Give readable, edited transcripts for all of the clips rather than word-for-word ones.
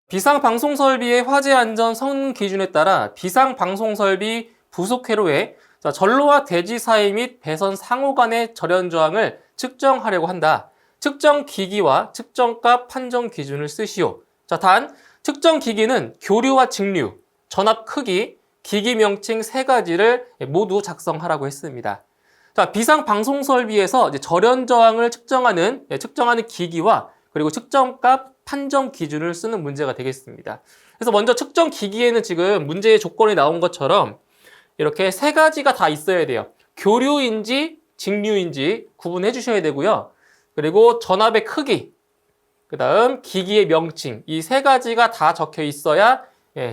비상방송설비의 화재 안전 성능 기준에 따라 비상방송설비 부속회로에 전로와 대지 사이 및 배선 상호 간의 절연 저항을 측정하려고 한다. 측정 기기와 측정값 판정 기준을 쓰시오. 단, 측정 기기는 교류와 직류, 전압 크기, 기기 명칭 세 가지를 모두 작성하라고 했습니다. 비상방송설비에서 절연 저항을 측정하는 기기와 그리고 측정값 판정 기준을 쓰는 문제가 되겠습니다. 그래서 먼저 측정 기기에는 지금 문제의 조건이 나온 것처럼 이렇게 세 가지가 다 있어야 돼요. 교류인지 직류인지 구분해 주셔야 되고요. 그리고 전압의 크기, 그 다음 기기의 명칭, 이 세 가지가 다 적혀 있어야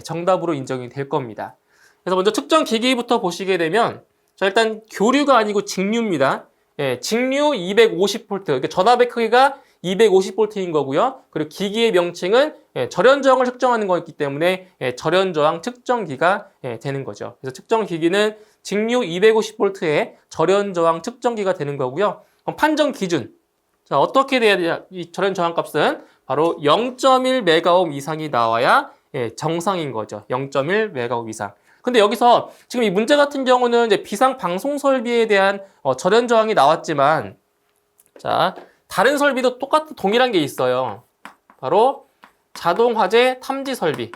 정답으로 인정이 될 겁니다. 그래서 먼저 측정 기기부터 보시게 되면 일단 교류가 아니고 직류입니다. 직류 250V, 그러니까 전압의 크기가 250V인 거고요. 그리고 기기의 명칭은 절연 저항을 측정하는 거였기 때문에 절연 저항 측정기가 되는 거죠. 그래서 측정 기기는 직류 250V의 절연 저항 측정기가 되는 거고요. 그럼 판정 기준. 자, 어떻게 돼야 되냐? 이 절연 저항 값은 바로 0.1메가옴 이상이 나와야 정상인 거죠. 0.1메가옴 이상. 근데 여기서 지금 이 문제 같은 경우는 이제 비상 방송 설비에 대한 절연 저항이 나왔지만, 자, 다른 설비도 동일한 게 있어요. 바로 자동 화재 탐지 설비.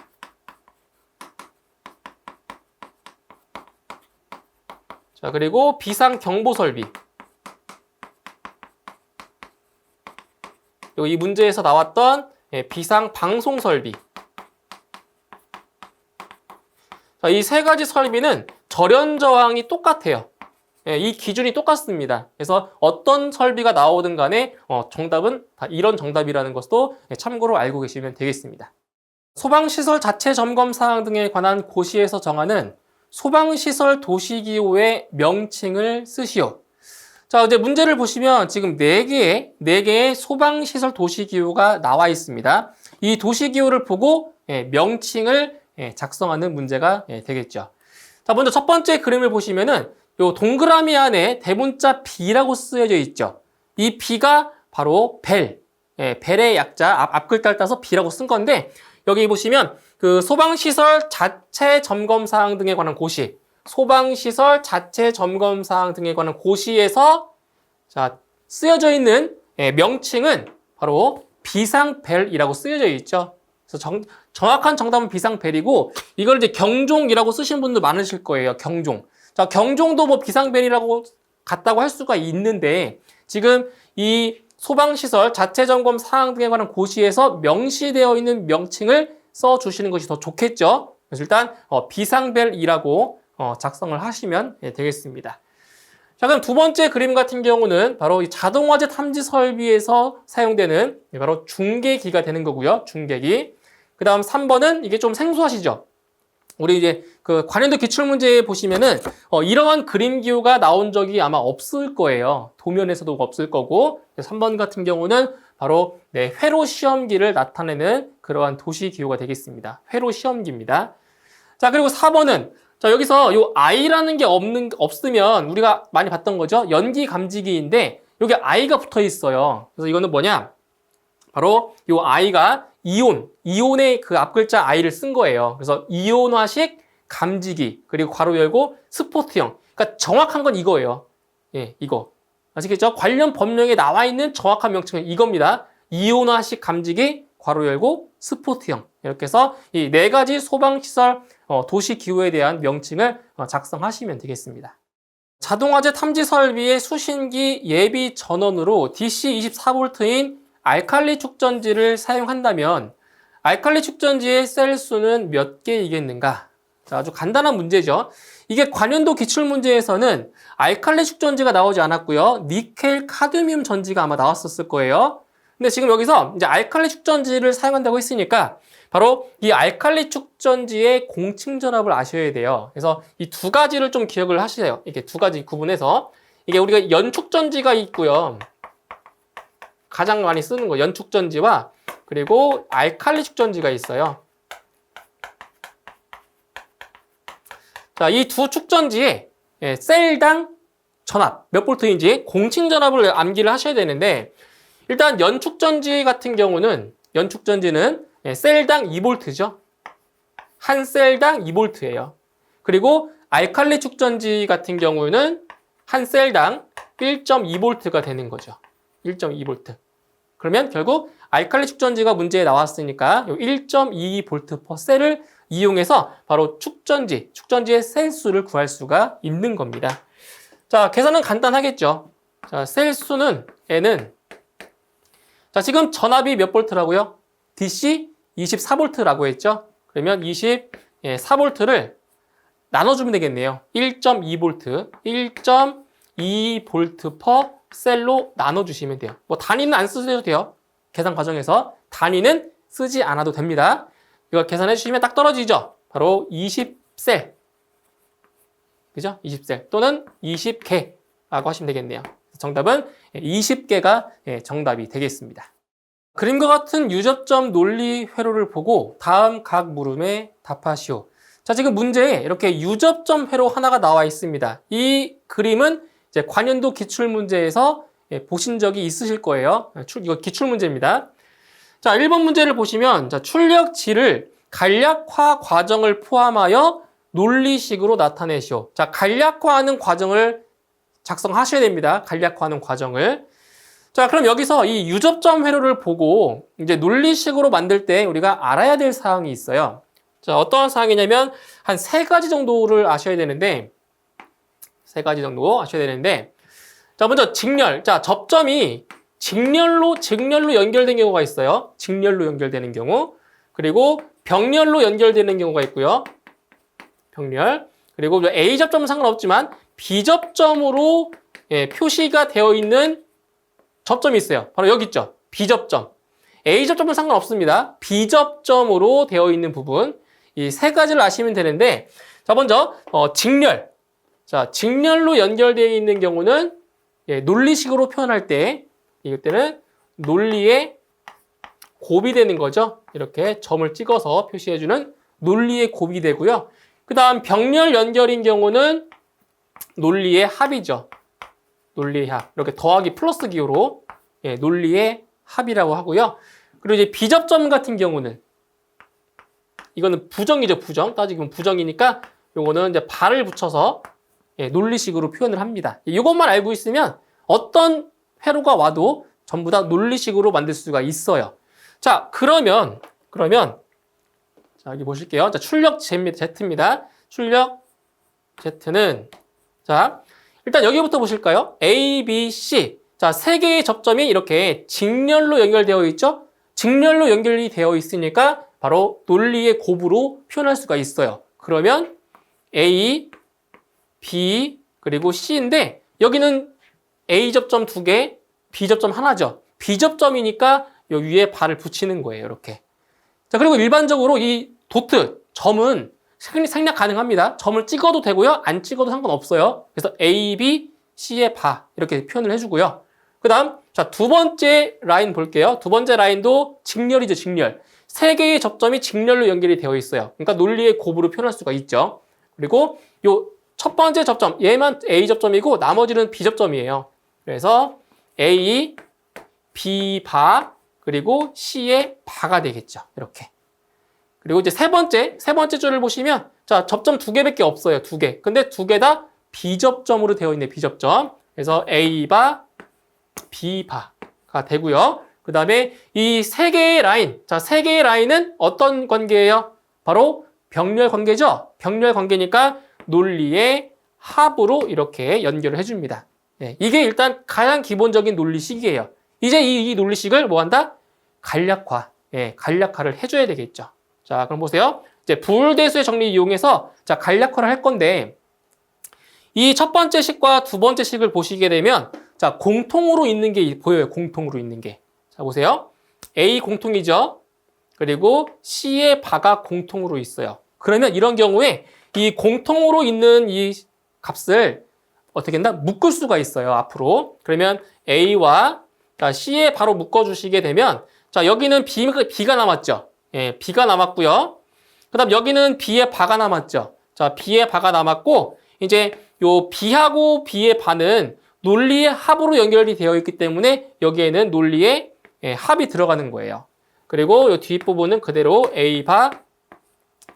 자, 그리고 비상 경보 설비. 그리고 이 문제에서 나왔던 비상 방송 설비. 이 세 가지 설비는 절연 저항이 똑같아요. 이 기준이 똑같습니다. 그래서 어떤 설비가 나오든 간에 정답은 다 이런 정답이라는 것도 참고로 알고 계시면 되겠습니다. 소방시설 자체 점검 사항 등에 관한 고시에서 정하는 소방시설 도시기호의 명칭을 쓰시오. 자, 이제 문제를 보시면 지금 4개의 소방시설 도시기호가 나와 있습니다. 이 도시기호를 보고 명칭을 작성하는 문제가 되겠죠. 자, 먼저 첫 번째 그림을 보시면은 요 동그라미 안에 대문자 B라고 쓰여져 있죠. 이 B가 바로 벨의 약자 앞글자를 따서 B라고 쓴 건데, 여기 보시면 그 소방시설 자체 점검 사항 등에 관한 고시, 소방시설 자체 점검 사항 등에 관한 고시에서 자, 쓰여져 있는 명칭은 바로 비상벨이라고 쓰여져 있죠. 그래서 정확한 정답은 비상벨이고, 이걸 이제 경종이라고 쓰신 분들 많으실 거예요. 경종. 자, 경종도 뭐 비상벨이라고 같다고 할 수가 있는데, 지금 이 소방시설 자체 점검 사항 등에 관한 고시에서 명시되어 있는 명칭을 써주시는 것이 더 좋겠죠. 그래서 일단 비상벨이라고 작성을 하시면 되겠습니다. 자, 그럼 두 번째 그림 같은 경우는 바로 이 자동화재 탐지 설비에서 사용되는 바로 중계기가 되는 거고요. 중계기. 그 다음 3번은 이게 좀 생소하시죠? 우리 이제 그 관련도 기출문제에 보시면은 이러한 그림 기호가 나온 적이 아마 없을 거예요. 도면에서도 없을 거고. 3번 같은 경우는 바로 회로 시험기를 나타내는 그러한 도시 기호가 되겠습니다. 회로 시험기입니다. 자, 그리고 4번은 자, 여기서 요 I라는 게 없으면 우리가 많이 봤던 거죠. 연기 감지기인데 여기 I가 붙어 있어요. 그래서 이거는 뭐냐? 바로 요 I가 이온의 그 앞글자 I를 쓴 거예요. 그래서 이온화식 감지기, 그리고 괄호 열고 스포트형. 그러니까 정확한 건 이거예요. 이거. 아시겠죠? 관련 법령에 나와 있는 정확한 명칭은 이겁니다. 이온화식 감지기, 괄호 열고 스포트형. 이렇게 해서 이 4가지 소방시설 도시기호에 대한 명칭을 작성하시면 되겠습니다. 자동화재 탐지 설비의 수신기 예비 전원으로 DC 24V인 알칼리 축전지를 사용한다면 알칼리 축전지의 셀 수는 몇 개이겠는가? 자, 아주 간단한 문제죠. 이게 관련도 기출문제에서는 알칼리 축전지가 나오지 않았고요. 니켈 카드뮴 전지가 아마 나왔었을 거예요. 근데 지금 여기서 이제 알칼리 축전지를 사용한다고 했으니까 바로 이 알칼리 축전지의 공칭 전압을 아셔야 돼요. 그래서 이 두 가지를 좀 기억을 하세요. 이렇게 두 가지 구분해서 이게 우리가 연축전지가 있고요. 가장 많이 쓰는 거 연축전지와 그리고 알칼리 축전지가 있어요. 자, 이 두 축전지의 셀당 전압 몇 볼트인지 공칭 전압을 암기를 하셔야 되는데, 일단 연축전지 같은 경우는 연축전지는 셀당 2V죠. 한 셀당 2V예요. 그리고 알칼리 축전지 같은 경우는 한 셀당 1.2V가 되는 거죠. 1.2V. 그러면 결국 알칼리 축전지가 문제에 나왔으니까 1.22V per 셀을 이용해서 바로 축전지의 셀 수를 구할 수가 있는 겁니다. 자, 계산은 간단하겠죠. 자, 셀 수는 N은 자, 지금 전압이 몇 볼트라고요? DC 24V라고 했죠? 그러면 24V를 나눠주면 되겠네요. 1.2V, 1.2V per 셀로 나눠주시면 돼요. 뭐 단위는 안 쓰셔도 돼요. 계산 과정에서 단위는 쓰지 않아도 됩니다. 이거 계산해 주시면 딱 떨어지죠? 바로 20셀. 그죠? 20셀 또는 20개라고 하시면 되겠네요. 정답은 20개가 정답이 되겠습니다. 그림과 같은 유접점 논리 회로를 보고 다음 각 물음에 답하시오. 자, 지금 문제에 이렇게 유접점 회로 하나가 나와 있습니다. 이 그림은 이제 관연도 기출문제에서 보신 적이 있으실 거예요. 이거 기출문제입니다. 자, 1번 문제를 보시면 자, 출력지를 간략화 과정을 포함하여 논리식으로 나타내시오. 자, 간략화하는 과정을 작성하셔야 됩니다. 간략화하는 과정을. 자, 그럼 여기서 이 유접점 회로를 보고 이제 논리식으로 만들 때 우리가 알아야 될 사항이 있어요. 자, 어떠한 사항이냐면 한 3가지 정도를 아셔야 되는데 3가지 정도 아셔야 되는데 자, 먼저 직렬. 자, 접점이 직렬로 연결된 경우가 있어요. 직렬로 연결되는 경우. 그리고 병렬로 연결되는 경우가 있고요. 병렬. 그리고 A 접점은 상관없지만 B 접점으로 표시가 되어 있는 접점이 있어요. 바로 여기 있죠. B 접점. A 접점은 상관없습니다. B 접점으로 되어 있는 부분. 이 3가지를 아시면 되는데 자, 먼저 직렬. 자, 직렬로 연결되어 있는 경우는 논리식으로 표현할 때 이때는 논리의 곱이 되는 거죠. 이렇게 점을 찍어서 표시해주는 논리의 곱이 되고요. 그 다음 병렬 연결인 경우는 논리의 합이죠. 논리의 합. 이렇게 더하기 플러스 기호로 논리의 합이라고 하고요. 그리고 이제 비접점 같은 경우는 이거는 부정이죠. 부정. 따지면 부정이니까 요거는 이제 발을 붙여서 논리식으로 표현을 합니다. 이것만 알고 있으면 어떤 회로가 와도 전부 다 논리식으로 만들 수가 있어요. 자, 그러면 자, 여기 보실게요. 자, 출력 Z입니다. 출력 Z는 자, 일단 여기부터 보실까요? A, B, C. 자, 3개의 접점이 이렇게 직렬로 연결되어 있죠? 직렬로 연결이 되어 있으니까 바로 논리의 곱으로 표현할 수가 있어요. 그러면 A, B, 그리고 C인데 여기는 A 접점 2개, B 접점 하나죠. B 접점이니까 여기 위에 발을 붙이는 거예요. 이렇게. 자, 그리고 일반적으로 이 도트, 점은 생략 가능합니다. 점을 찍어도 되고요. 안 찍어도 상관없어요. 그래서 A, B, C의 바 이렇게 표현을 해주고요. 그 다음 자, 2번째 라인 볼게요. 2번째 라인도 직렬이죠. 직렬. 3개의 접점이 직렬로 연결이 되어 있어요. 그러니까 논리의 곱으로 표현할 수가 있죠. 그리고 요 첫 번째 접점, 얘만 A 접점이고 나머지는 B 접점이에요. 그래서 A, B 바 그리고 C의 바가 되겠죠. 이렇게. 그리고 이제 세 번째 줄을 보시면 자, 접점 2개밖에 없어요. 2개. 근데 2개 다 B접점으로 되어 있네. B접점. 그래서 A바, B바가 되고요. 그 다음에 이 3개의 라인. 자, 3개의 라인은 어떤 관계예요? 바로 병렬 관계죠. 병렬 관계니까 논리의 합으로 이렇게 연결을 해줍니다. 이게 일단 가장 기본적인 논리식이에요. 이제 이 논리식을 뭐 한다? 간략화. 간략화를 해줘야 되겠죠. 자, 그럼 보세요. 이제 부울대수의 정리 이용해서 자, 간략화를 할 건데 이 첫 번째 식과 두 번째 식을 보시게 되면 자, 공통으로 있는 게 보여요. 공통으로 있는 게. 자, 보세요. A 공통이죠. 그리고 C의 바가 공통으로 있어요. 그러면 이런 경우에 이 공통으로 있는 이 값을 어떻게 한다? 묶을 수가 있어요. 앞으로. 그러면 A와 C에 바로 묶어주시게 되면 자, 여기는 B가 남았죠. B가 남았고요. 그 다음 여기는 B의 바가 남았죠. 자, B의 바가 남았고 이제 요 B하고 B의 바는 논리의 합으로 연결이 되어 있기 때문에 여기에는 논리의 합이 들어가는 거예요. 그리고 이 뒷부분은 그대로 A 바,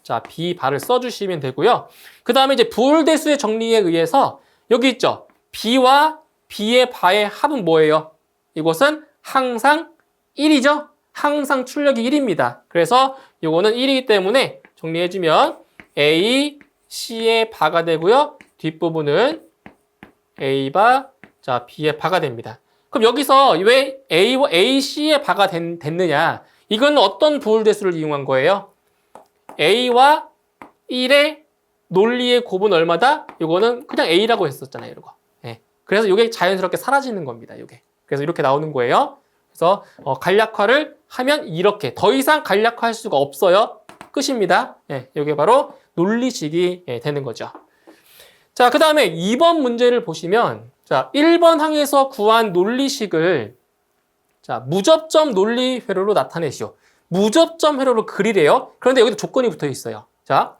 자, B 바를 써주시면 되고요. 그 다음에 이제 부홀대수의 정리에 의해서 여기 있죠. B와 B의 바의 합은 뭐예요? 이것은 항상 1이죠. 항상 출력이 1입니다. 그래서 이거는 1이기 때문에 정리해주면 A, C의 바가 되고요. 뒷부분은 A 바, 자, B의 바가 됩니다. 그럼 여기서 왜 A와 A, C의 바가 됐느냐? 이건 어떤 부홀대수를 이용한 거예요? A와 1의 논리의 곱은 얼마다? 이거는 그냥 A라고 했었잖아요, 이거. 네. 그래서 이게 자연스럽게 사라지는 겁니다, 이게. 그래서 이렇게 나오는 거예요. 그래서 간략화를 하면 이렇게 더 이상 간략화할 수가 없어요. 끝입니다. 네, 이게 바로 논리식이 되는 거죠. 자, 그 다음에 2번 문제를 보시면 자, 1번 항에서 구한 논리식을 자, 무접점 논리 회로로 나타내시오. 무접점 회로로 그리래요. 그런데 여기도 조건이 붙어 있어요. 자,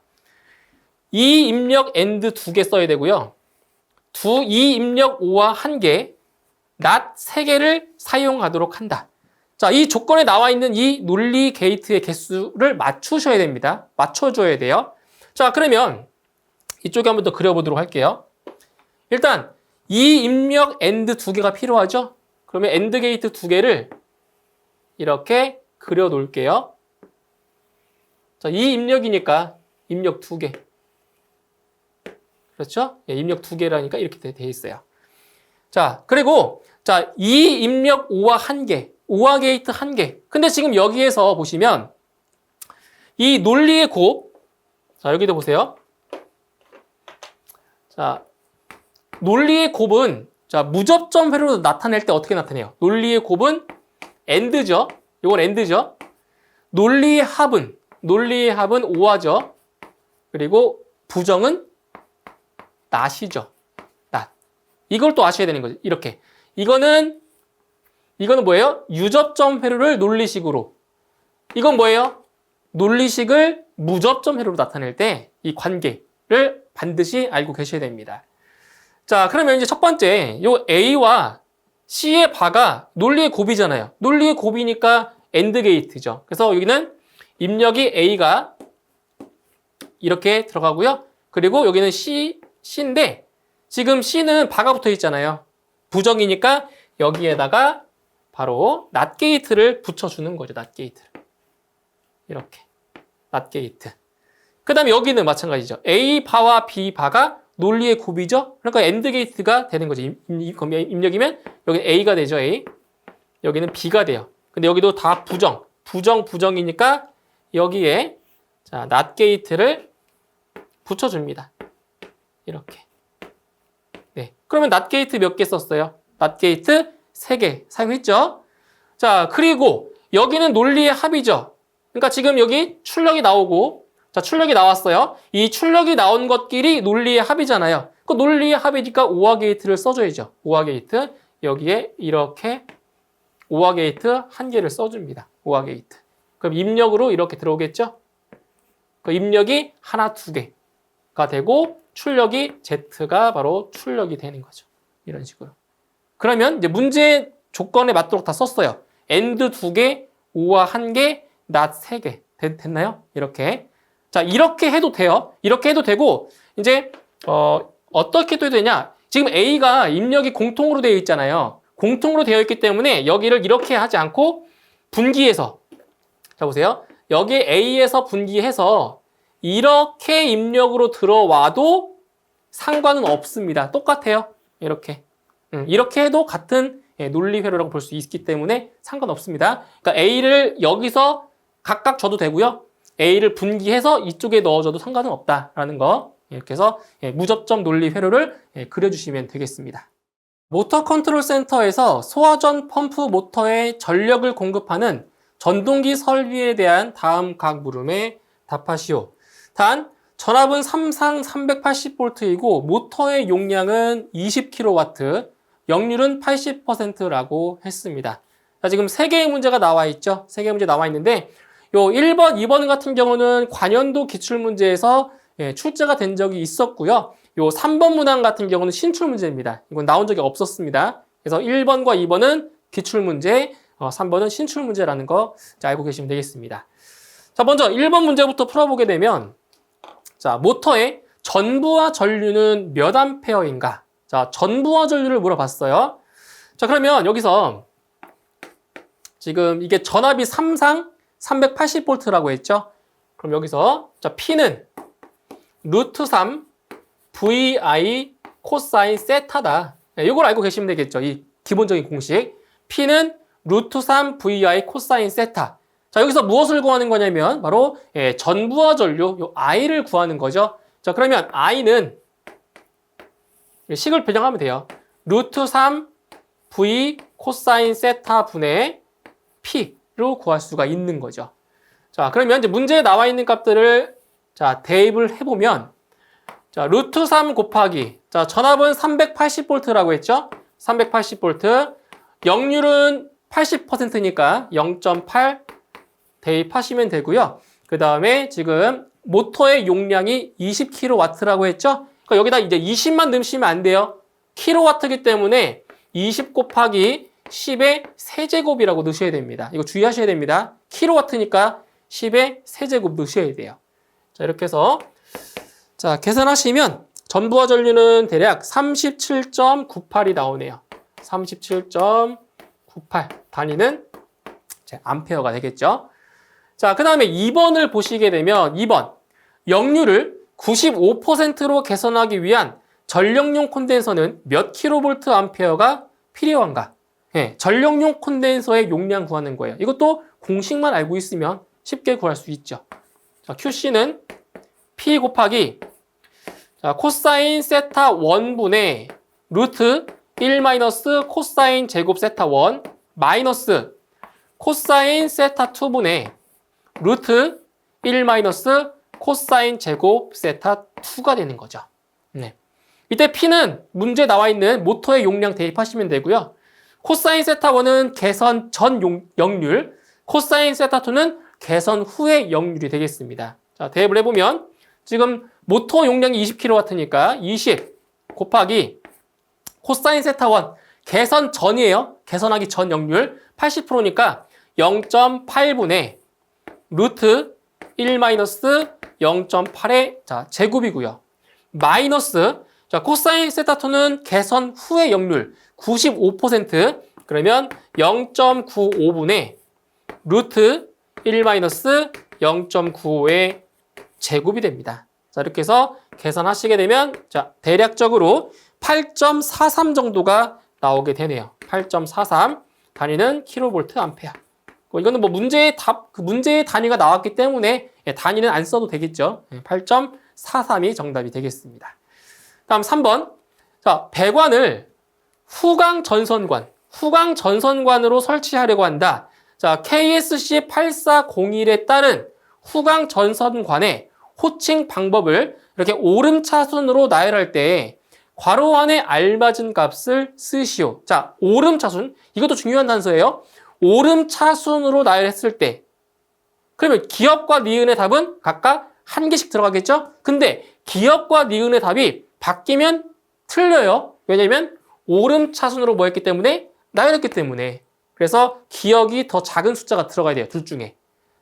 이 입력 and 2개 써야 되고요. 이 입력 5와 1개, not 3개를 사용하도록 한다. 자, 이 조건에 나와 있는 이 논리 게이트의 개수를 맞추셔야 됩니다. 맞춰줘야 돼요. 자, 그러면 이쪽에 한번 더 그려보도록 할게요. 일단 이 입력 and 2개가 필요하죠? 그러면 and 게이트 2개를 이렇게 그려 놓을게요. 자, 이 입력이니까 입력 2개. 그렇죠? 예, 입력 2개라니까 이렇게 돼 있어요. 자, 그리고 자, 이 입력 5와 1개, 5와 게이트 1개. 근데 지금 여기에서 보시면 이 논리의 곱, 자, 여기도 보세요. 자, 논리의 곱은 자, 무접점 회로로 나타낼 때 어떻게 나타내요? 논리의 곱은 and죠. 이건 and죠. 논리의 합은 5화죠. 그리고 부정은 not이죠. not. 이걸 또 아셔야 되는 거죠. 이렇게. 이거는 뭐예요? 유접점 회로를 논리식으로. 이건 뭐예요? 논리식을 무접점 회로로 나타낼 때 이 관계를 반드시 알고 계셔야 됩니다. 자, 그러면 이제 첫 번째, 요 A와 C의 바가 논리의 곱이잖아요. 논리의 곱이니까 AND 게이트죠. 그래서 여기는 입력이 A가 이렇게 들어가고요. 그리고 여기는 C인데 지금 C는 바가 붙어 있잖아요. 부정이니까 여기에다가 바로 not 게이트를 붙여주는 거죠. not 게이트를. 이렇게. not 게이트. 그 다음에 여기는 마찬가지죠. A 바와 B 바가 논리의 곱이죠. 그러니까 AND 게이트가 되는 거죠. 입력이면 여기 A가 되죠. A. 여기는 B가 돼요. 근데 여기도 다 부정이니까 여기에 자, not 게이트를 붙여줍니다. 이렇게. 네. 그러면 not 게이트 몇 개 썼어요? not 게이트 3개 사용했죠. 자, 그리고 여기는 논리의 합이죠. 그러니까 지금 여기 출력이 나오고 자, 출력이 나왔어요. 이 출력이 나온 것끼리 논리의 합이잖아요. 그 논리의 합이니까 5화 게이트를 써줘야죠. 5화 게이트. 여기에 이렇게 5화 게이트 1개를 써줍니다. 5화 게이트. 그럼 입력으로 이렇게 들어오겠죠? 그 입력이 하나, 2개가 되고 출력이 Z가 바로 출력이 되는 거죠. 이런 식으로. 그러면 이제 문제 조건에 맞도록 다 썼어요. AND 2개, 5화 1개, not 3개. 됐나요? 이렇게. 자, 이렇게 해도 돼요. 이렇게 해도 되고, 이제, 어떻게 해도 되냐? 지금 A가 입력이 공통으로 되어 있잖아요. 공통으로 되어 있기 때문에 여기를 이렇게 하지 않고 분기해서. 자, 보세요. 여기 A에서 분기해서 이렇게 입력으로 들어와도 상관은 없습니다. 똑같아요. 이렇게. 이렇게 해도 같은 논리 회로라고 볼 수 있기 때문에 상관없습니다. 그러니까 A를 여기서 각각 줘도 되고요. A를 분기해서 이쪽에 넣어줘도 상관은 없다라는 거. 이렇게 해서 무접점 논리 회로를 그려주시면 되겠습니다. 모터 컨트롤 센터에서 소화전 펌프 모터에 전력을 공급하는 전동기 설비에 대한 다음 각 물음에 답하시오. 단, 전압은 삼상 380V이고 모터의 용량은 20kW, 역률은 80%라고 했습니다. 자, 지금 3개의 문제가 나와 있죠. 3개의 문제 나와 있는데 요 1번, 2번 같은 경우는 관연도 기출문제에서 출제가 된 적이 있었고요. 요 3번 문항 같은 경우는 신출문제입니다. 이건 나온 적이 없었습니다. 그래서 1번과 2번은 기출문제, 3번은 신출 문제라는 거 알고 계시면 되겠습니다. 자, 먼저 1번 문제부터 풀어보게 되면 자, 모터의 전부하 전류는 몇 암페어인가? 자, 전부하 전류를 물어봤어요. 자, 그러면 여기서 지금 이게 전압이 3상 380V라고 했죠? 그럼 여기서 자, P는 루트 3 VI 코사인 세타다. 네, 이걸 알고 계시면 되겠죠. 이 기본적인 공식. P는 루트 3 VI 코사인 세타. 자, 여기서 무엇을 구하는 거냐면 바로 전부하 전류 요 I를 구하는 거죠. 자, 그러면 I는 식을 변형하면 돼요. 루트 3 V 코사인 세타 분의 P로 구할 수가 있는 거죠. 자, 그러면 이제 문제에 나와 있는 값들을 자, 대입을 해보면 자, 루트 3 곱하기 자, 전압은 380V라고 했죠? 380V 역률은 80%니까 0.8 대입하시면 되고요. 그 다음에 지금 모터의 용량이 20kW라고 했죠? 그러니까 여기다 이제 20만 넣으시면 안 돼요. 킬로와트이기 때문에 20 곱하기 10의 세제곱이라고 넣으셔야 됩니다. 이거 주의하셔야 됩니다. 킬로와트니까 10의 세제곱 넣으셔야 돼요. 자, 이렇게 해서 자, 계산하시면 전부하 전류는 대략 37.98이 나오네요. 37.98 단위는 암페어가 되겠죠. 자, 그 다음에 2번을 보시게 되면 2번 역률을 95%로 개선하기 위한 전력용 콘덴서는 몇 킬로볼트 암페어가 필요한가? 네, 전력용 콘덴서의 용량 구하는 거예요. 이것도 공식만 알고 있으면 쉽게 구할 수 있죠. 자, QC는 P 곱하기 자, 코사인 세타 1분의 루트 1 마이너스 코사인 제곱 세타 1 마이너스 코사인 세타 2분의 루트 1 마이너스 코사인 제곱 세타 2가 되는 거죠. 네. 이때 P는 문제에 나와 있는 모터의 용량 대입하시면 되고요. 코사인 세타 1은 개선 전 역률, 코사인 세타 2는 개선 후의 역률이 되겠습니다. 자, 대입을 해보면 지금 모터 용량이 20kW니까 20 곱하기 코사인 세타 1 개선 전이에요. 개선하기 전 역률 80%니까 0.8분의 루트 1 마이너스 0.8의 자, 제곱이고요. 마이너스 자, 코사인 세타 2는 개선 후의 역률 95% 그러면 0.95분의 루트 1 마이너스 0.95의 제곱이 됩니다. 자, 이렇게 해서 계산하시게 되면 자, 대략적으로 8.43 정도가 나오게 되네요. 8.43 단위는 킬로볼트 암페어. 이거는 뭐 문제의 문제의 단위가 나왔기 때문에 단위는 안 써도 되겠죠. 8.43이 정답이 되겠습니다. 다음 3번. 자, 배관을 후광 전선관으로 설치하려고 한다. 자, KSC 8401에 따른 후광 전선관의 호칭 방법을 이렇게 오름차순으로 나열할 때 괄호 안에 알맞은 값을 쓰시오. 자, 오름차순. 이것도 중요한 단서예요. 오름차순으로 나열했을 때 그러면 기업과 니은의 답은 각각 한 개씩 들어가겠죠? 근데 기업과 니은의 답이 바뀌면 틀려요. 왜냐면 오름차순으로 뭐 했기 때문에? 나열했기 때문에. 그래서 기억이 더 작은 숫자가 들어가야 돼요. 둘 중에.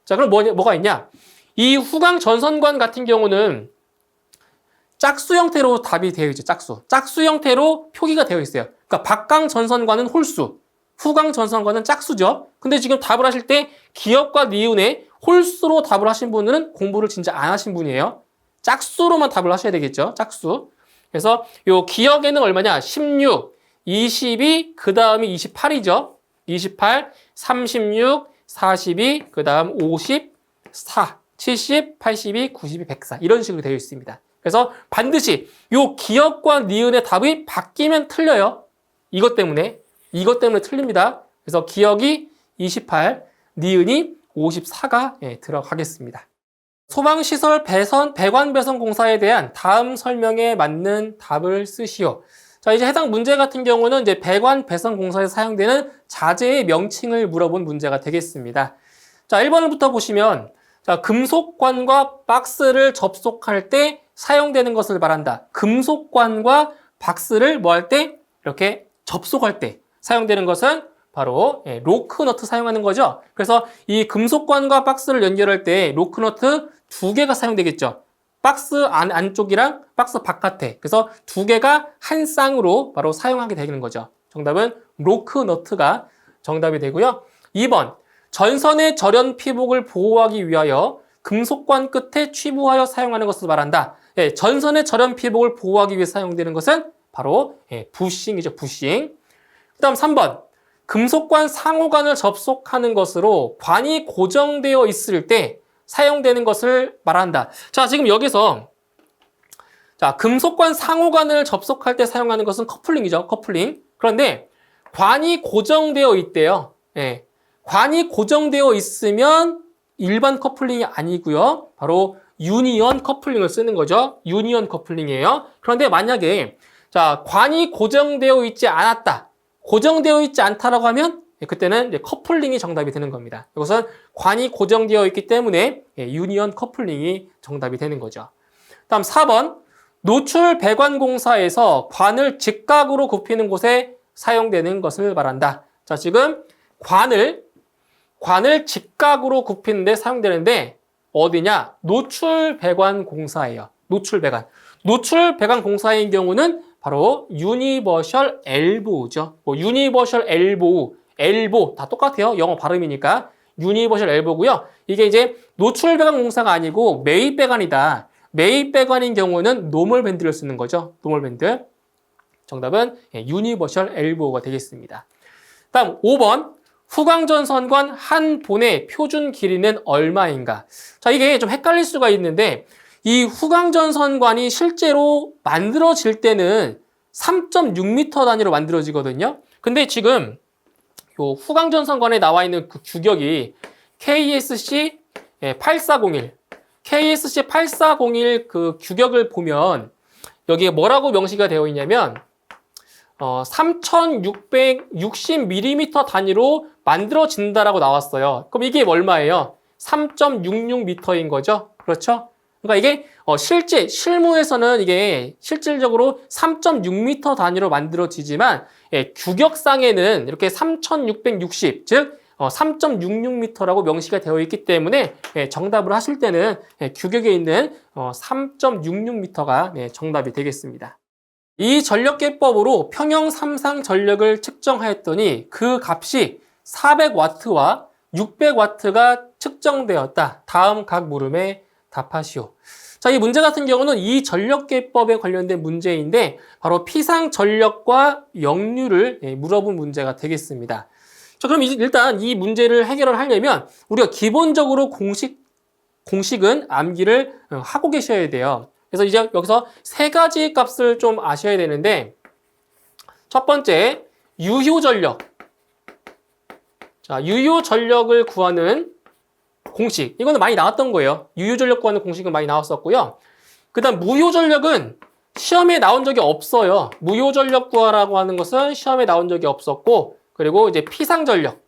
자, 그럼 뭐가 있냐? 이 후광 전선관 같은 경우는 짝수 형태로 답이 되어 있죠. 짝수 형태로 표기가 되어 있어요. 그러니까 박광 전선관은 홀수, 후광 전선관은 짝수죠. 근데 지금 답을 하실 때 기업과 니은의 홀수로 답을 하신 분은 공부를 진짜 안 하신 분이에요. 짝수로만 답을 하셔야 되겠죠. 짝수. 그래서 요 기억에는 얼마냐? 16, 22, 그 다음이 28이죠. 28, 36, 42, 그 다음 54, 70, 82, 92, 104 이런 식으로 되어 있습니다. 그래서 반드시 요 기억과 니은의 답이 바뀌면 틀려요. 이것 때문에 틀립니다. 그래서 기억이 28, 니은이 54가 들어가겠습니다. 소방시설 배관 배선 공사에 대한 다음 설명에 맞는 답을 쓰시오. 자, 이제 해당 문제 같은 경우는 이제 배관 배선 공사에 사용되는 자재의 명칭을 물어본 문제가 되겠습니다. 자, 1번부터 보시면 자, 금속관과 박스를 접속할 때 사용되는 것을 말한다. 금속관과 박스를 뭐 할 때? 이렇게 접속할 때 사용되는 것은 바로 로크너트 사용하는 거죠. 그래서 이 금속관과 박스를 연결할 때 로크너트 2개가 사용되겠죠. 박스 안쪽이랑 박스 바깥에. 그래서 2개가 한 쌍으로 바로 사용하게 되는 거죠. 정답은 로크너트가 정답이 되고요. 2번, 전선의 절연 피복을 보호하기 위하여 금속관 끝에 취부하여 사용하는 것을 말한다. 전선의 절연 피복을 보호하기 위해 사용되는 것은 바로 부싱이죠. 부싱. 그 다음 3번, 금속관 상호관을 접속하는 것으로 관이 고정되어 있을 때 사용되는 것을 말한다. 자, 지금 여기서 자, 금속관 상호관을 접속할 때 사용하는 것은 커플링이죠. 커플링. 그런데 관이 고정되어 있대요. 관이 고정되어 있으면 일반 커플링이 아니고요. 바로 유니언 커플링을 쓰는 거죠. 유니언 커플링이에요. 그런데 만약에 자, 관이 고정되어 있지 않았다. 고정되어 있지 않다라고 하면 그때는 이제 커플링이 정답이 되는 겁니다. 이것은 관이 고정되어 있기 때문에 유니언 커플링이 정답이 되는 거죠. 다음 4번, 노출 배관 공사에서 관을 직각으로 굽히는 곳에 사용되는 것을 말한다. 자, 지금 관을 직각으로 굽히는 데 사용되는데 어디냐? 노출 배관 공사예요. 노출 배관. 노출 배관 공사인 경우는 바로 유니버셜 엘보우죠. 유니버셜 엘보 다 똑같아요. 영어 발음이니까 유니버셜 엘보고요. 이게 이제 노출 배관 공사가 아니고 매입 배관이다. 매입 배관인 경우는 노멀 밴드를 쓰는 거죠. 노멀 밴드. 정답은 유니버셜 엘보우가 되겠습니다. 다음 5번. 후광전선관 한 본의 표준 길이는 얼마인가? 자, 이게 좀 헷갈릴 수가 있는데 이 후광전선관이 실제로 만들어질 때는 3.6m 단위로 만들어지거든요. 근데 지금 요 후광전선관에 나와 있는 그 규격이 KSC 8401, KSC 8401 그 규격을 보면 여기에 뭐라고 명시가 되어 있냐면 3660mm 단위로 만들어진다라고 나왔어요. 그럼 이게 얼마예요? 3.66m인 거죠. 그렇죠? 그러니까 이게 실무에서는 이게 실질적으로 3.6m 단위로 만들어지지만 규격상에는 이렇게 3660, 즉 3.66m라고 명시가 되어 있기 때문에 정답을 하실 때는 규격에 있는 3.66m가 정답이 되겠습니다. 이 전력계법으로 평형 3상 전력을 측정하였더니 그 값이 400W와 600W가 측정되었다. 다음 각 물음에 답하시오. 자, 이 문제 같은 경우는 이 전력계법에 관련된 문제인데 바로 피상 전력과 역류를 물어본 문제가 되겠습니다. 자, 그럼 일단 이 문제를 해결을 하려면 우리가 기본적으로 공식은 암기를 하고 계셔야 돼요. 그래서 이제 여기서 세 가지 값을 좀 아셔야 되는데 첫 번째, 유효전력. 자, 유효전력을 구하는 공식. 이거는 많이 나왔던 거예요. 유효전력 구하는 공식은 많이 나왔었고요. 그 다음 무효전력은 시험에 나온 적이 없어요. 무효전력 구하라고 하는 것은 시험에 나온 적이 없었고, 그리고 이제 피상전력.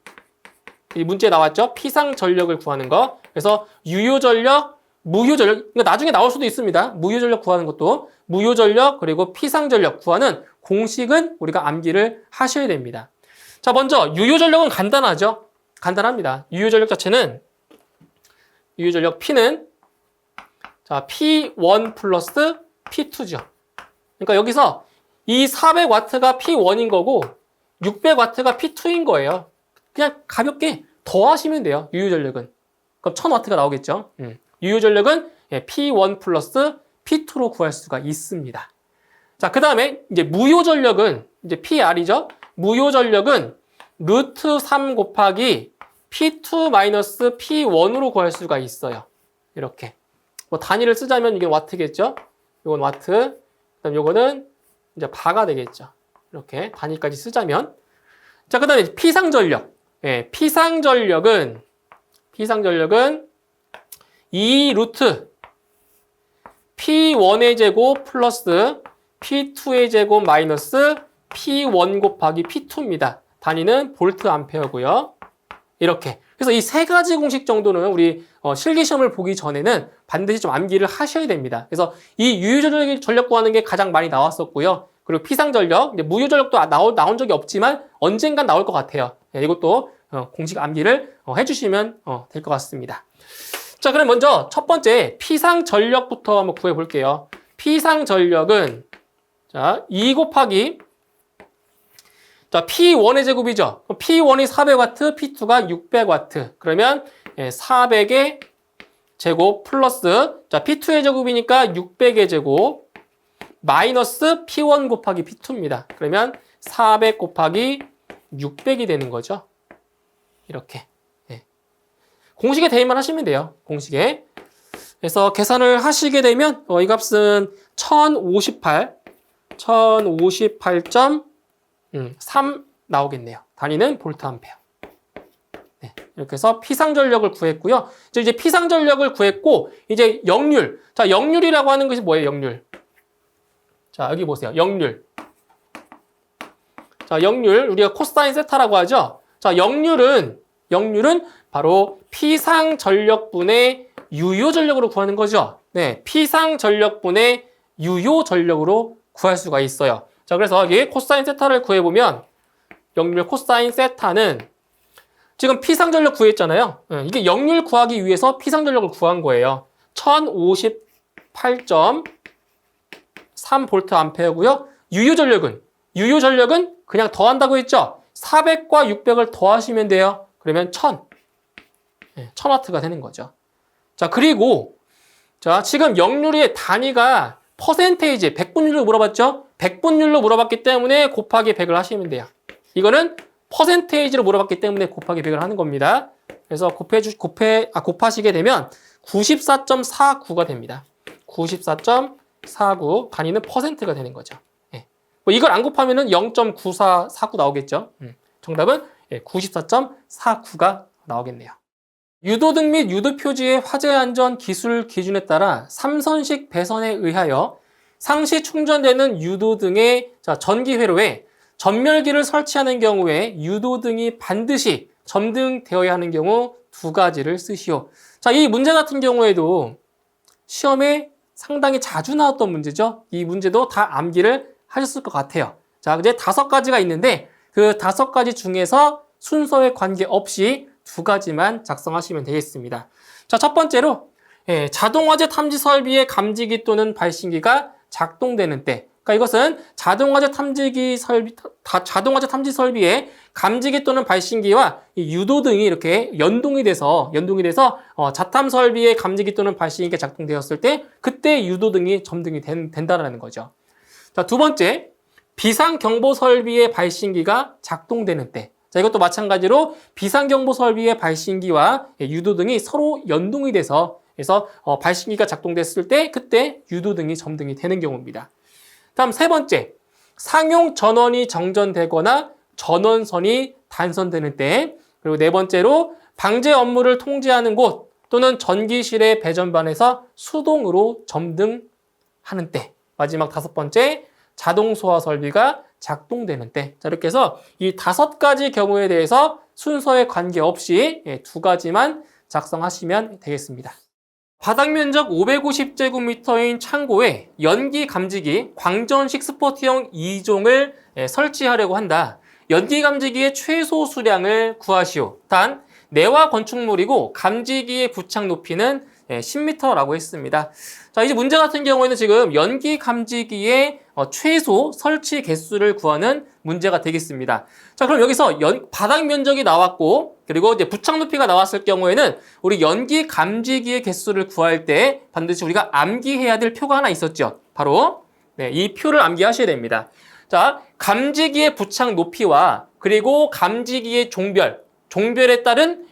이 문제에 나왔죠? 피상전력을 구하는 거. 그래서 유효전력, 무효전력, 그러니까 나중에 나올 수도 있습니다. 무효전력 구하는 것도. 무효전력 그리고 피상전력 구하는 공식은 우리가 암기를 하셔야 됩니다. 자, 먼저 유효전력은 간단하죠? 간단합니다. 유효전력 자체는 유효전력 P는 자, P1 플러스 P2죠. 그러니까 여기서 이 400W가 P1인 거고 600W가 P2인 거예요. 그냥 가볍게 더하시면 돼요. 유효전력은. 그럼 1000W가 나오겠죠. 유효전력은 P1 플러스 P2로 구할 수가 있습니다. 자, 그 다음에 이제 무효전력은 이제 PR이죠. 무효전력은 루트 3 곱하기 P2 마이너스 P1으로 구할 수가 있어요. 이렇게. 뭐 단위를 쓰자면 이게 와트겠죠. 이건 와트. 그다음 요거는 이제 바가 되겠죠. 이렇게 단위까지 쓰자면. 자, 그 다음에 피상전력. 피상전력은 2 루트 P1의 제곱 플러스 P2의 제곱 마이너스 P1 곱하기 P2입니다. 단위는 볼트 암페어고요. 이렇게. 그래서 이 세 가지 공식 정도는 우리 실기시험을 보기 전에는 반드시 좀 암기를 하셔야 됩니다. 그래서 이 유효전력 구하는 게 가장 많이 나왔었고요. 그리고 피상전력, 이제 무효전력도 나온 적이 없지만 언젠간 나올 것 같아요. 이것도 공식 암기를 해주시면 될 것 같습니다. 자, 그럼 먼저 첫 번째 피상전력부터 한번 구해볼게요. 피상전력은 자, 2 곱하기 자, P1의 제곱이죠. P1이 400W, P2가 600W. 그러면 400의 제곱 플러스 자, P2의 제곱이니까 600의 제곱 마이너스 P1 곱하기 P2입니다. 그러면 400 곱하기 600이 되는 거죠. 이렇게. 공식에 대입만 하시면 돼요. 공식에. 그래서 계산을 하시게 되면 이 값은 1058.3 나오겠네요. 단위는 볼트 암페어. 이렇게 해서 피상전력을 구했고요. 이제 피상전력을 구했고 이제 역률. 자, 역률이라고 하는 것이 뭐예요? 역률. 자, 여기 보세요. 역률. 자, 역률 우리가 코사인 세타라고 하죠. 자, 역률은 바로 피상전력분의 유효전력으로 구하는 거죠. 네, 피상전력분의 유효전력으로 구할 수가 있어요. 자, 그래서 여기 코사인 세타를 구해보면 역률 코사인 세타는 지금 피상전력 구했잖아요. 이게 역률 구하기 위해서 피상전력을 구한 거예요. 1058.3 암페어고요. 유효전력은 그냥 더한다고 했죠. 400과 600을 더하시면 돼요. 그러면 1000W가 되는 거죠. 자, 그리고 자, 지금 역률의 단위가 퍼센테이지, 백분율로 물어봤죠? 백분율로 물어봤기 때문에 곱하기 100을 하시면 돼요. 이거는 퍼센테이지로 물어봤기 때문에 곱하기 100을 하는 겁니다. 그래서 곱하시게 되면 94.49가 됩니다. 94.49 단위는 퍼센트가 되는 거죠. 뭐 이걸 안 곱하면은 0.9449 나오겠죠. 정답은 94.49가 나오겠네요. 유도등 및 유도표지의 화재안전 기술 기준에 따라 3선식 배선에 의하여 상시 충전되는 유도등의 전기회로에 전멸기를 설치하는 경우에 유도등이 반드시 점등되어야 하는 경우 두 가지를 쓰시오. 자, 이 문제 같은 경우에도 시험에 상당히 자주 나왔던 문제죠. 이 문제도 다 암기를 하셨을 것 같아요. 자, 이제 5가지가 있는데 그 5가지 중에서 순서에 관계없이 2가지만 작성하시면 되겠습니다. 자, 첫 번째로 자동화재 탐지 설비의 감지기 또는 발신기가 작동되는 때, 그러니까 이것은 자동화재 탐지 설비의 감지기 또는 발신기와 이 유도등이 이렇게 연동이 돼서 자탐 설비의 감지기 또는 발신기가 작동되었을 때 그때 유도등이 점등이 된다는 거죠. 자, 두 번째, 비상경보 설비의 발신기가 작동되는 때. 자, 이것도 마찬가지로 비상경보 설비의 발신기와 유도등이 서로 연동이 돼서 그래서 발신기가 작동됐을 때 그때 유도등이 점등이 되는 경우입니다. 다음 세 번째, 상용 전원이 정전되거나 전원선이 단선되는 때. 그리고 네 번째로 방제 업무를 통제하는 곳 또는 전기실의 배전반에서 수동으로 점등하는 때. 마지막 5번째, 자동 소화 설비가 작동되는 때. 자, 이렇게 해서 이 5가지 경우에 대해서 순서에 관계없이 2가지만 작성하시면 되겠습니다. 바닥 면적 550제곱미터인 창고에 연기 감지기 광전식 스포트형 2종을 설치하려고 한다. 연기 감지기의 최소 수량을 구하시오. 단 내화 건축물이고 감지기의 부착 높이는 10m라고 했습니다. 자, 이제 문제 같은 경우에는 지금 연기 감지기의 최소 설치 개수를 구하는 문제가 되겠습니다. 자, 그럼 여기서 바닥 면적이 나왔고 그리고 이제 부착 높이가 나왔을 경우에는 우리 연기 감지기의 개수를 구할 때 반드시 우리가 암기해야 될 표가 하나 있었죠. 바로 이 표를 암기하셔야 됩니다. 자, 감지기의 부착 높이와 그리고 감지기의 종별에 따른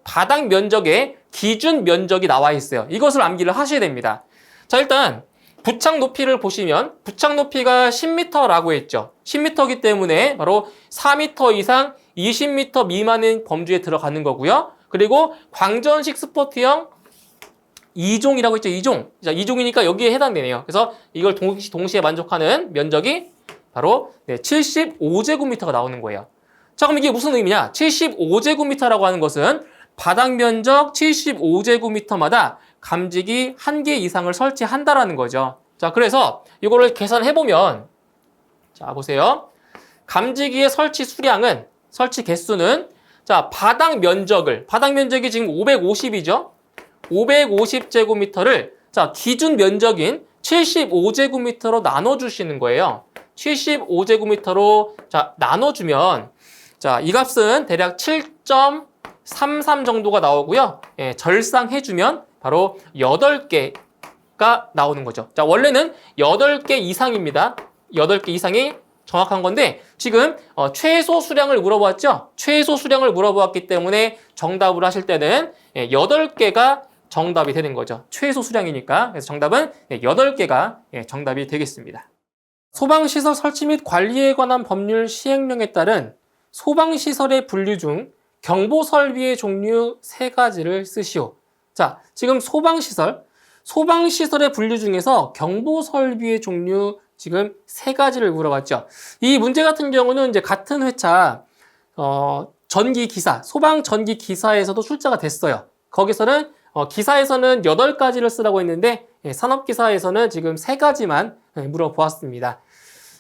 바닥 면적의 기준 면적이 나와 있어요. 이것을 암기를 하셔야 됩니다. 자, 일단 부착 높이를 보시면 부착 높이가 10m라고 했죠. 10m이기 때문에 바로 4m 이상 20m 미만의 범주에 들어가는 거고요. 그리고 광전식 스포트형 2종이라고 했죠. 2종. 자, 2종이니까 여기에 해당되네요. 그래서 이걸 동시에 만족하는 면적이 바로 75제곱미터가 나오는 거예요. 자, 그럼 이게 무슨 의미냐? 75제곱미터라고 하는 것은 바닥 면적 75제곱미터마다 감지기 1개 이상을 설치한다라는 거죠. 자, 그래서 이거를 계산해보면 자, 보세요. 감지기의 설치 수량은, 설치 개수는, 자, 바닥 면적이 지금 550이죠? 550제곱미터를, 자, 기준 면적인 75제곱미터로 나눠주시는 거예요. 75제곱미터로, 자, 나눠주면, 자, 이 값은 대략 7.33 정도가 나오고요. 예, 절상해주면 바로 8개가 나오는 거죠. 자, 원래는 8개 이상입니다. 8개 이상이 정확한 건데 지금 최소 수량을 물어보았죠. 최소 수량을 물어보았기 때문에 정답을 하실 때는 8개가 정답이 되는 거죠. 최소 수량이니까. 그래서 정답은 8개가 정답이 되겠습니다. 소방시설 설치 및 관리에 관한 법률 시행령에 따른 소방시설의 분류 중 경보설비의 종류 3가지를 쓰시오. 자, 지금 소방시설의 분류 중에서 경보설비의 종류 지금 3가지를 물어봤죠. 이 문제 같은 경우는 이제 같은 회차 전기기사, 소방 전기기사에서도 출제가 됐어요. 거기서는 기사에서는 8가지를 쓰라고 했는데 산업기사에서는 지금 3가지만 물어보았습니다.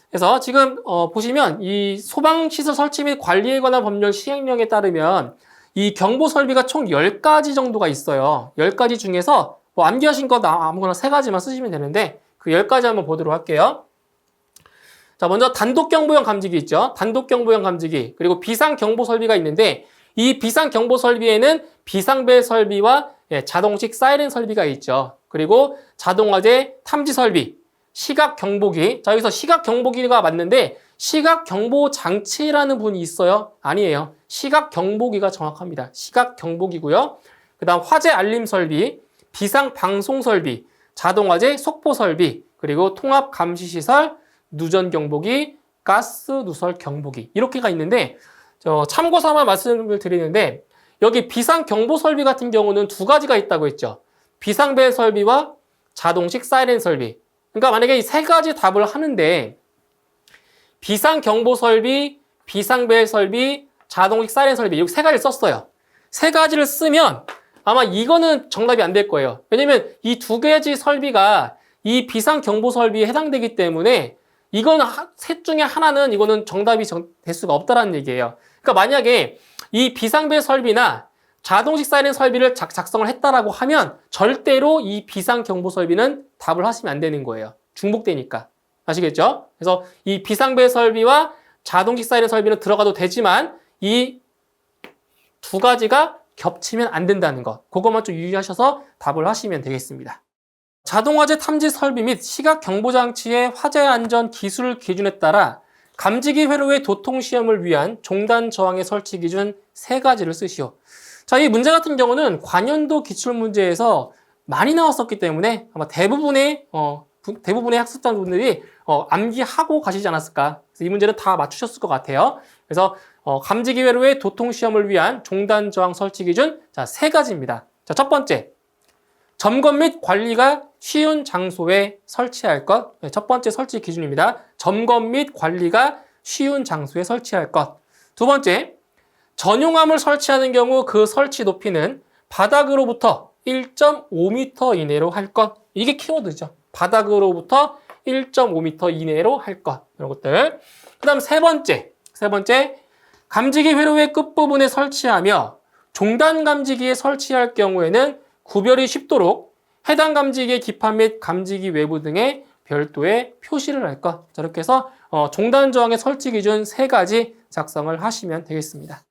그래서 지금 보시면 이 소방시설 설치 및 관리에 관한 법률 시행령에 따르면 이 경보설비가 총 10가지 정도가 있어요. 10가지 중에서 뭐 암기하신 거 아무거나 3가지만 쓰시면 되는데 그 10가지 한번 보도록 할게요. 자, 먼저 단독경보용 감지기 있죠. 단독경보용 감지기. 그리고 비상경보설비가 있는데 이 비상경보설비에는 비상벨 설비와 자동식 사이렌 설비가 있죠. 그리고 자동화재 탐지설비, 시각경보기. 자, 여기서 시각경보기가 맞는데 시각경보장치라는 분이 있어요? 아니에요. 시각경보기가 정확합니다. 시각경보기고요. 그 다음 화재 알림 설비, 비상방송설비, 자동화재 속보설비, 그리고 통합감시시설, 누전경보기, 가스 누설 경보기 이렇게가 있는데 참고삼아 말씀을 드리는데 여기 비상경보설비 같은 경우는 2가지가 있다고 했죠. 비상벨 설비와 자동식 사이렌 설비. 그러니까 만약에 이 3가지 답을 하는데 비상경보설비, 비상벨 설비, 자동식 사이렌 설비 이렇게 3가지를 썼어요. 3가지를 쓰면 아마 이거는 정답이 안 될 거예요. 왜냐면 이 2가지 설비가 이 비상경보설비에 해당되기 때문에 이건 셋 중에 하나는 이거는 정답이 될 수가 없다라는 얘기예요. 그러니까 만약에 이 비상벨 설비나 자동식 사이렌 설비를 작성을 했다라고 하면 절대로 이 비상경보 설비는 답을 하시면 안 되는 거예요. 중복되니까. 아시겠죠? 그래서 이 비상벨 설비와 자동식 사이렌 설비는 들어가도 되지만 이 2가지가 겹치면 안 된다는 것. 그것만 좀 유의하셔서 답을 하시면 되겠습니다. 자동화재 탐지 설비 및 시각경보장치의 화재 안전 기술 기준에 따라 감지기 회로의 도통 시험을 위한 종단 저항의 설치 기준 3가지를 쓰시오. 자, 이 문제 같은 경우는 관연도 기출문제에서 많이 나왔었기 때문에 아마 대부분의 학습자분들이 암기하고 가시지 않았을까. 그래서 이 문제는 다 맞추셨을 것 같아요. 그래서 감지기 회로의 도통 시험을 위한 종단 저항 설치 기준 자 3가지입니다. 자, 첫 번째. 점검 및 관리가 쉬운 장소에 설치할 것. 첫 번째 설치 기준입니다. 점검 및 관리가 쉬운 장소에 설치할 것. 2번째, 전용암을 설치하는 경우 그 설치 높이는 바닥으로부터 1.5m 이내로 할 것. 이게 키워드죠. 바닥으로부터 1.5m 이내로 할 것. 이런 것들. 그 다음 세 번째, 감지기 회로의 끝부분에 설치하며 종단 감지기에 설치할 경우에는 구별이 쉽도록 해당 감지기의 기판 및 감지기 외부 등에 별도의 표시를 할 것. 자, 이렇게 해서 종단 저항의 설치 기준 3가지 작성을 하시면 되겠습니다.